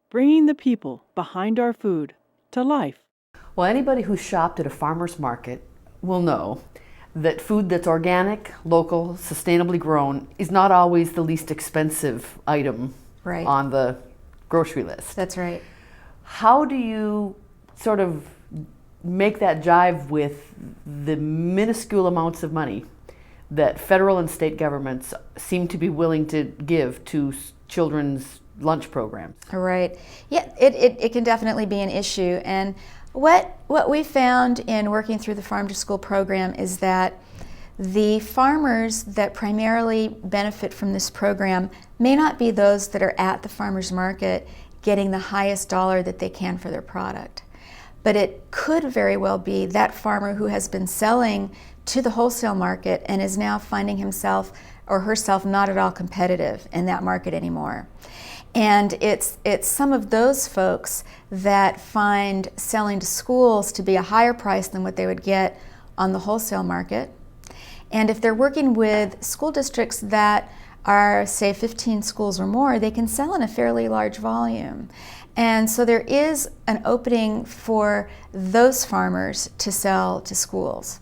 bringing the people behind our food to life. Well, anybody who's shopped at a farmer's market will know that food that's organic, local, sustainably grown is not always the least expensive item Right. on the grocery list. That's right. How do you sort of make that jive with the minuscule amounts of money that federal and state governments seem to be willing to give to children's lunch programs? Right. Yeah, it can definitely be an issue. And what we found in working through the Farm to School program is that the farmers that primarily benefit from this program may not be those that are at the farmer's market getting the highest dollar that they can for their product. But it could very well be that farmer who has been selling to the wholesale market and is now finding himself or herself not at all competitive in that market anymore. And it's some of those folks that find selling to schools to be a higher price than what they would get on the wholesale market. And if they're working with school districts that are, say, 15 schools or more, they can sell in a fairly large volume. And so there is an opening for those farmers to sell to schools.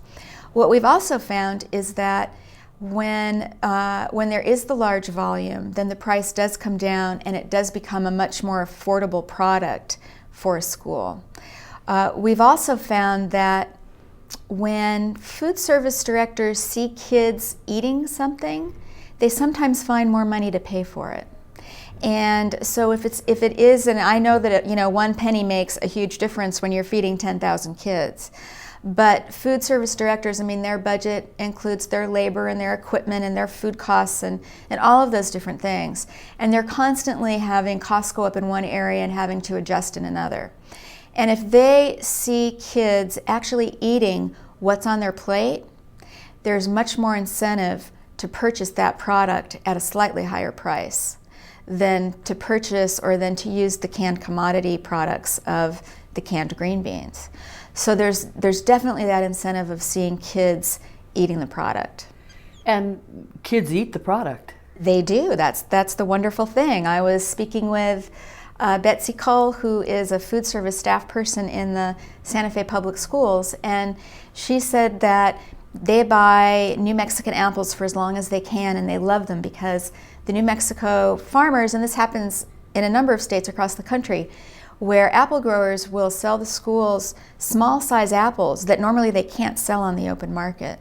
What we've also found is that when there is the large volume, then the price does come down and it does become a much more affordable product for a school. We've also found that when food service directors see kids eating something, they sometimes find more money to pay for it. And so if it is, and I know that one penny makes a huge difference when you're feeding 10,000 kids. But food service directors, their budget includes their labor and their equipment and their food costs and all of those different things. And they're constantly having costs go up in one area and having to adjust in another. And if they see kids actually eating what's on their plate, there's much more incentive to purchase that product at a slightly higher price than to purchase or than to use the canned commodity products of the canned green beans. So there's definitely that incentive of seeing kids eating the product. And kids eat the product. They do. That's the wonderful thing. I was speaking with Betsy Cole, who is a food service staff person in the Santa Fe Public Schools, and she said that they buy New Mexican apples for as long as they can, and they love them because the New Mexico farmers, and this happens in a number of states across the country, where apple growers will sell the schools small size apples that normally they can't sell on the open market.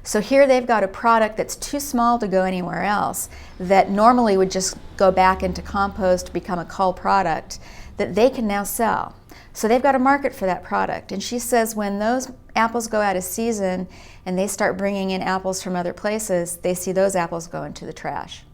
So here they've got a product that's too small to go anywhere else, that normally would just go back into compost, become a cull product, that they can now sell. So they've got a market for that product. And she says when those apples go out of season and they start bringing in apples from other places, they see those apples go into the trash.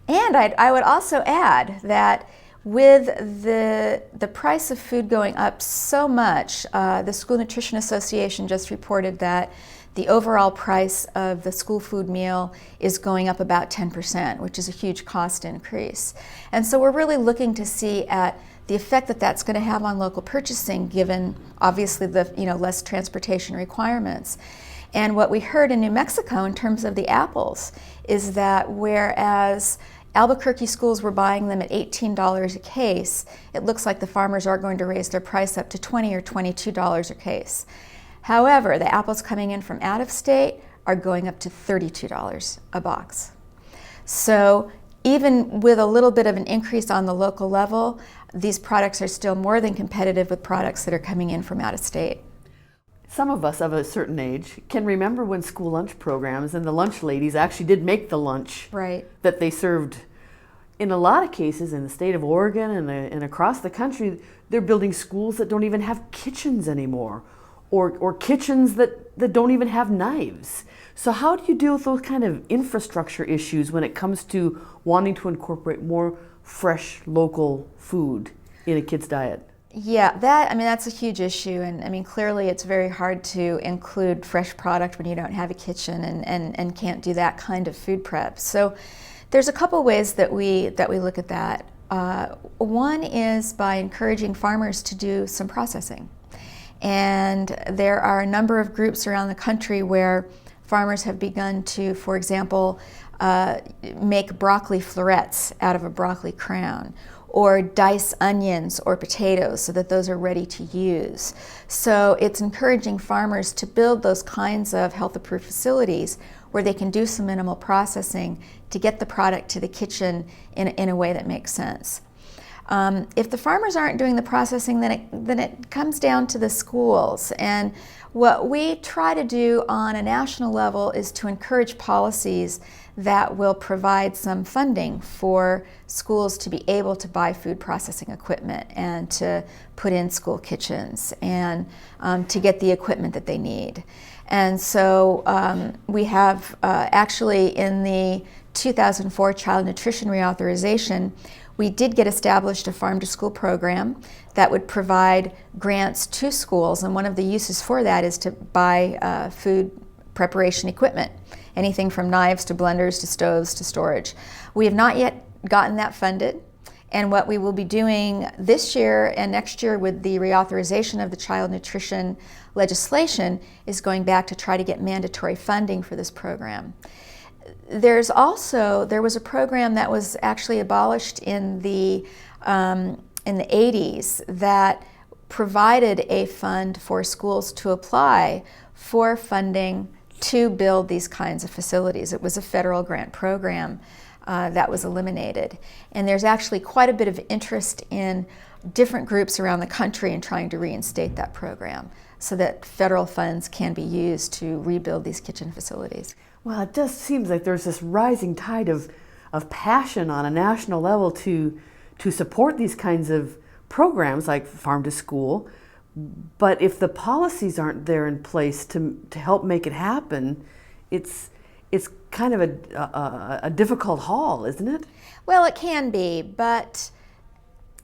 And I would also add that with the price of food going up so much, the School Nutrition Association just reported that the overall price of the school food meal is going up about 10%, which is a huge cost increase. And so we're really looking to see at the effect that that's going to have on local purchasing, given obviously the less transportation requirements. And what we heard in New Mexico in terms of the apples is that whereas Albuquerque schools were buying them at $18 a case, it looks like the farmers are going to raise their price up to $20 or $22 a case. However, the apples coming in from out of state are going up to $32 a box. So even with a little bit of an increase on the local level, these products are still more than competitive with products that are coming in from out of state. Some of us of a certain age can remember when school lunch programs and the lunch ladies actually did make the lunch Right. that they served. In a lot of cases in the state of Oregon and across the country, they're building schools that don't even have kitchens anymore, or kitchens that don't even have knives. So how do you deal with those kind of infrastructure issues when it comes to wanting to incorporate more fresh local food in a kid's diet? Yeah, that's a huge issue, and clearly it's very hard to include fresh product when you don't have a kitchen and can't do that kind of food prep. So there's a couple ways that we look at that. One is by encouraging farmers to do some processing. And there are a number of groups around the country where farmers have begun to, for example, make broccoli florets out of a broccoli crown, or dice onions or potatoes so that those are ready to use. So it's encouraging farmers to build those kinds of health-approved facilities where they can do some minimal processing to get the product to the kitchen in a way that makes sense. If the farmers aren't doing the processing, then it comes down to the schools. And what we try to do on a national level is to encourage policies that will provide some funding for schools to be able to buy food processing equipment and to put in school kitchens and to get the equipment that they need. And so we have actually in the 2004 Child Nutrition Reauthorization, we did get established a farm-to-school program that would provide grants to schools, and one of the uses for that is to buy food preparation equipment, anything from knives to blenders to stoves to storage. We have not yet gotten that funded, and what we will be doing this year and next year with the reauthorization of the child nutrition legislation is going back to try to get mandatory funding for this program. There was a program that was actually abolished in the 80s that provided a fund for schools to apply for funding to build these kinds of facilities. It was a federal grant program that was eliminated. And there's actually quite a bit of interest in different groups around the country in trying to reinstate that program so that federal funds can be used to rebuild these kitchen facilities. Well, it just seems like there's this rising tide of passion on a national level to support these kinds of programs like Farm to School. But if the policies aren't there in place to help make it happen, it's kind of a difficult haul, isn't it? Well, it can be, but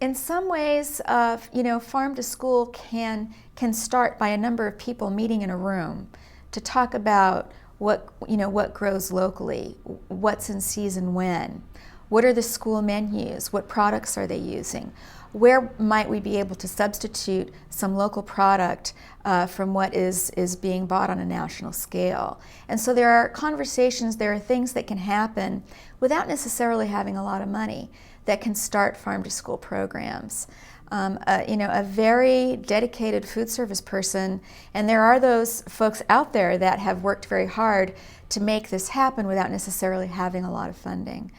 in some ways, Farm to School can start by a number of people meeting in a room to talk about what grows locally, what's in season when, what are the school menus, what products are they using, where might we be able to substitute some local product from what is being bought on a national scale. And so there are conversations, there are things that can happen without necessarily having a lot of money that can start farm to school programs. A very dedicated food service person, and there are those folks out there that have worked very hard to make this happen without necessarily having a lot of funding.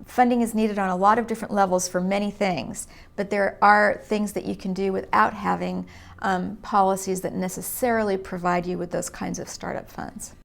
Funding is needed on a lot of different levels for many things, but there are things that you can do without having policies that necessarily provide you with those kinds of startup funds.